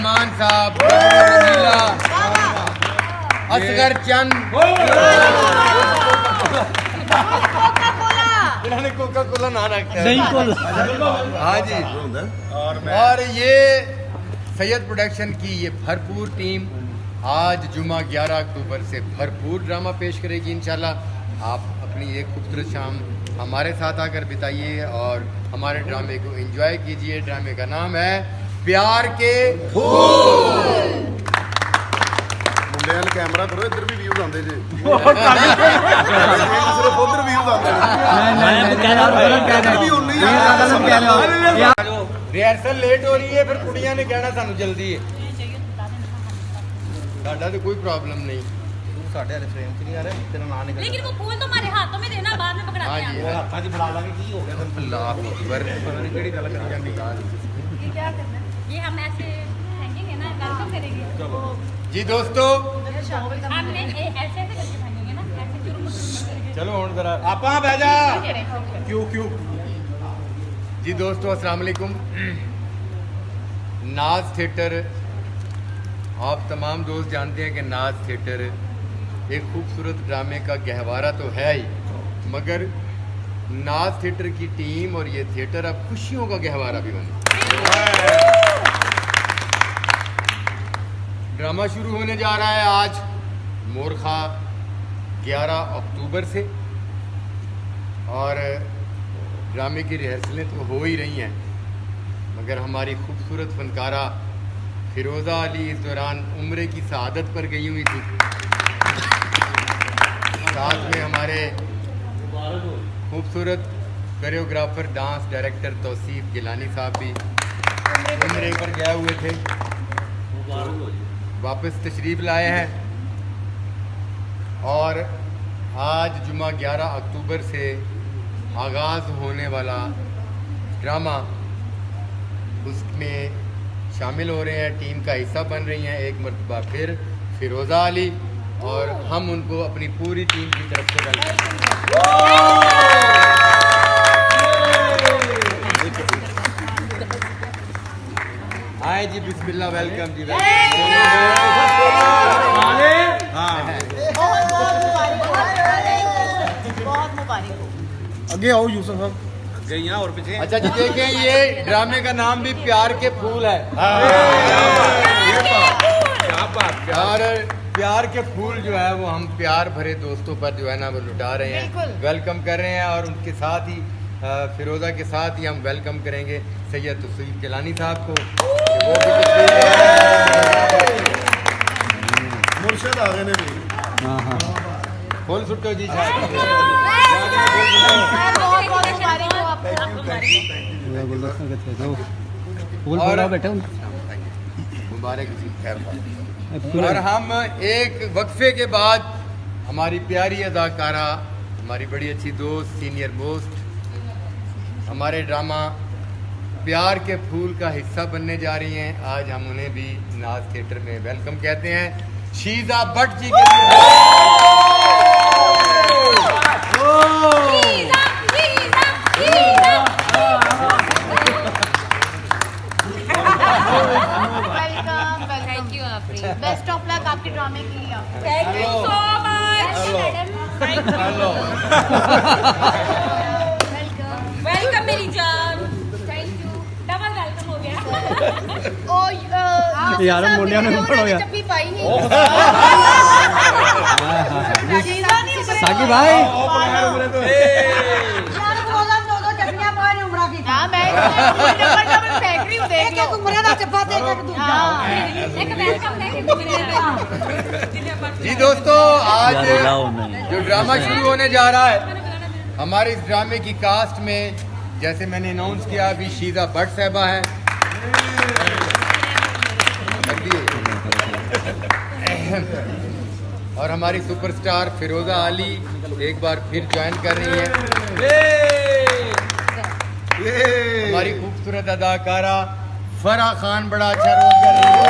रहमान साहब, असगर चंद, इन्होंने Coca Cola ना रखा है। हाँ जी। और ये सैयद प्रोडक्शन की ये भरपूर टीम आज जुमा 11 अक्टूबर से भरपूर ड्रामा पेश करेगी इंशाल्लाह। आप अपनी एक खूबसूरत शाम हमारे साथ आकर बिताइए और हमारे ड्रामे को एंजॉय कीजिए। ड्रामे का नाम है प्यार के फूल। मुंडे वाल कैमरा करो, इधर भी व्यूज आते जी। सिर्फ उधर व्यूज आते हैं। रिहर्सल लेट हो रही है, फिर कुड़ियां ने कहना सानू जल्दी है। साडा तो कोई प्रॉब्लम नहीं। तू साडे वाले फ्रेम च नहीं आ रहा, तेरा नाम निकल। लेकिन वो फूल तो हमारे हाथों में देना, बाद में पकड़ाते हैं। हाँ जी, वो हाथां च फड़ा लांगे, की हो गया? अल्लाह अकबर। पता नहीं केड़ी गल करी जांदी। ये क्या करना है? ये हम ऐसे फेंकेंगे ना, वेलकम करेंगे। चलो जी दोस्तों, हमने ऐसे करके फेंकेंगे ना, ऐसे चुरुम करके। चलो हुण जरा आपा बह जा। क्यों जी दोस्तों, अस्सलाम वालेकुम। नाज थिएटर, आप तमाम दोस्त जानते हैं कि नाज थिएटर एक खूबसूरत ड्रामे का गहवारा तो है ही, मगर नाज थिएटर की टीम और ये थिएटर अब खुशियों का गहवारा भी बने। ड्रामा शुरू होने जा रहा है आज मोरखा 11 अक्टूबर से, और ड्रामे की रिहर्सलें तो हो ही रही हैं, मगर हमारी खूबसूरत फनकारा फिरोज़ा अली इस दौरान उम्रे की सआदत पर गई हुई थी। साथ में हमारे खूबसूरत choreographer dance director Tauseef Gilani साहब भी उम्रे पर गए हुए थे, वापस तशरीफ़ लाए हैं। और आज जुमा 11 अक्टूबर से आगाज़ होने वाला ड्रामा, उसमें शामिल हो रहे हैं, टीम का हिस्सा बन रही हैं एक मरतबा फिर फिरोज़ा अली, और हम उनको अपनी पूरी टीम की तरफ से वेलकम। आए जी, बिस्मिल्लाह, वेलकम जी, बहुत मुबारक हो। आगे आओ यूसुफ साहब। गई हैं और पीछे। अच्छा जी, देखें ये ड्रामे का नाम भी प्यार के फूल है। और प्यार के फूल जो है वो हम प्यार भरे दोस्तों पर जो है ना वो लुटा रहे हैं, वेलकम कर रहे हैं। और उनके साथ ही फिरोज़ा के साथ ही हम वेलकम करेंगे सैयद तौसीफ गिलानी साहब को। वो भी मुर्शिद आ गए ने भी। फुल सुट्टो जी। मुबारक जी, खैर। और हम एक वक्फे के बाद हमारी प्यारी अदाकारा, हमारी बड़ी अच्छी दोस्त, सीनियर मोस्ट, हमारे ड्रामा प्यार के फूल का हिस्सा बनने जा रही हैं। आज हम उन्हें भी नाज थिएटर में वेलकम कहते हैं। शीजा भट्ट जी के बेस्ट ऑफ लक आपके ड्रामे के लिए। Thank you so much madam. Welcome मेरी जान। थैंक यू, डबल वेलकम हो गया। ओ यार मुंडिया ने पढ़ो यार चप्पी पाई नहीं। साकी भाई जी दोस्तों, आज जो ड्रामा शुरू होने जा रहा है, हमारे इस ड्रामे की कास्ट में जैसे मैंने अनाउंस किया अभी शीजा भट्ट साहबा है, और हमारी सुपरस्टार फिरोज़ा अली एक बार फिर ज्वाइन कर रही है। हमारी खूबसूरत अदाकारा फराह खान बड़ा अच्छा रोल कर रही है।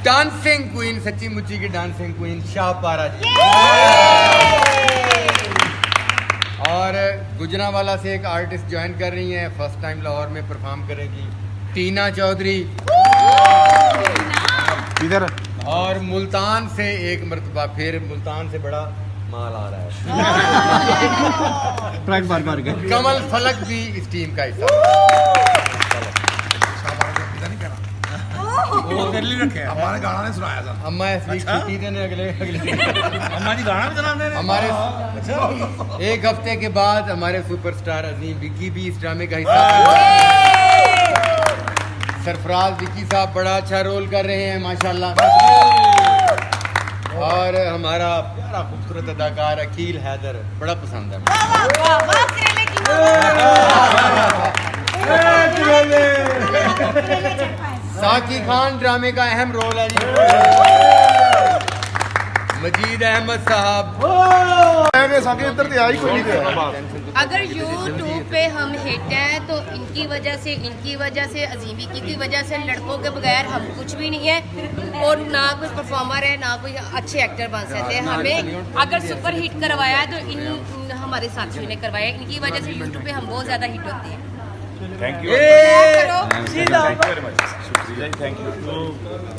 डांसिंग क्वीन, सच्ची मुच्ची की डांसिंग क्वीन शाहपारा जी। और गुजरांवाला से एक आर्टिस्ट ज्वाइन कर रही हैं, फर्स्ट टाइम लाहौर में परफॉर्म करेगी टीना चौधरी इधर और मुल्तान से एक मरतबा फिर मुल्तान से बड़ा माल आ रहा है ट्रैक बार बार के कमल फलक भी इस टीम का हिस्सा वो तेरे लिए रखे हमारे गाना ने सुनाया था अम्मा इस वीक छुट्टी देने अगले अम्मा जी गाना भी सुनाने ने हमारे एक हफ्ते के बाद हमारे सुपरस्टार अजीम विक्की भी इस ड्रामे का हिस्सा सरफराज विक्की साहब बड़ा अच्छा रोल कर रहे हैं माशाल्लाह और हमारा प्यारा खूबसूरत अदाकार अकील हैदर बड़ा पसंद है साकी खान ड्रामे का अहम रोल है जी मजीद अहमद साहब साके इधर ते आई कोई नहीं अगर YouTube पे हम हिट हैं तो इनकी वजह से अजीमी की वजह से लड़कों के बगैर हम कुछ भी नहीं है और ना कोई परफॉर्मर है ना कोई अच्छे एक्टर बन सकते हैं। हमें अगर सुपर हिट करवाया है तो इन हमारे साथियों ने करवाया, इनकी वजह से YouTube पे हम बहुत ज्यादा हिट होते हैं। थैंक यू करो। Thank you